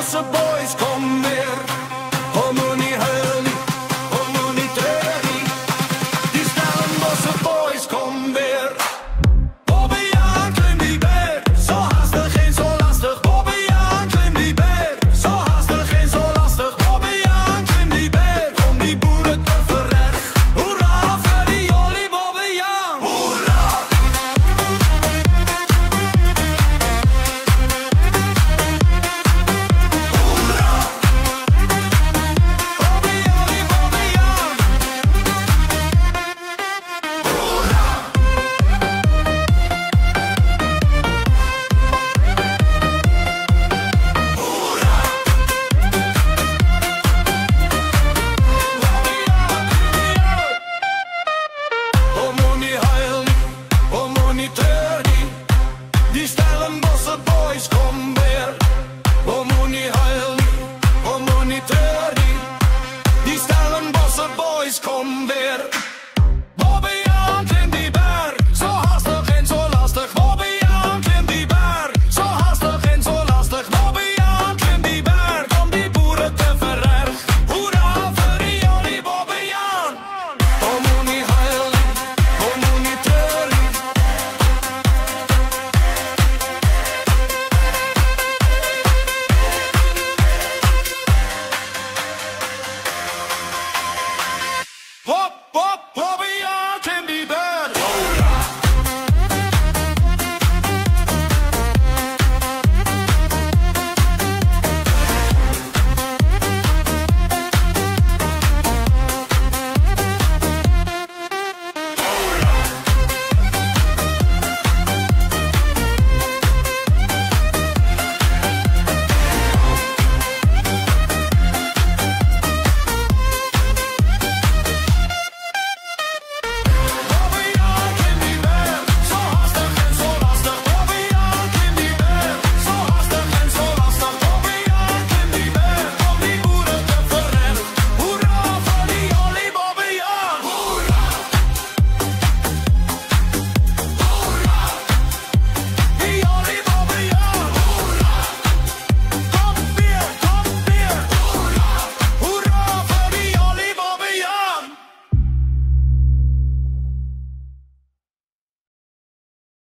Stellenbosse boys, kom weer. Oh, moet niet huilen, oh, moet niet treuren. Die Stellenbosse boys, kom weer. Bobbejaan, klim die berg, zo haastig en zo lastig. Bobbejaan, klim die berg, zo haastig en zo lastig. Bobbejaan, klim die berg, om die boeren te verrecht. Hoera voor die jullie Bobbejaan. Hoera! Oh, moet niet huilen, oh, moet niet treuren. Die Stellenbosse boys, kom weer. Oh, moet niet huilen, oh, moet niet treuren. Die Stellenbosse boys, kom weer. Bobbejaan, klim die berg, zo haastig en zo lastig. Bobbejaan, klim die berg, zo haastig en zo lastig. Bobbejaan, klim die berg, om die boeren te verrecht. Hoera voor die jullie Bobbejaan. Oh, moet niet huilen, oh, moet niet treuren. Hop, hop, Bobbejaan.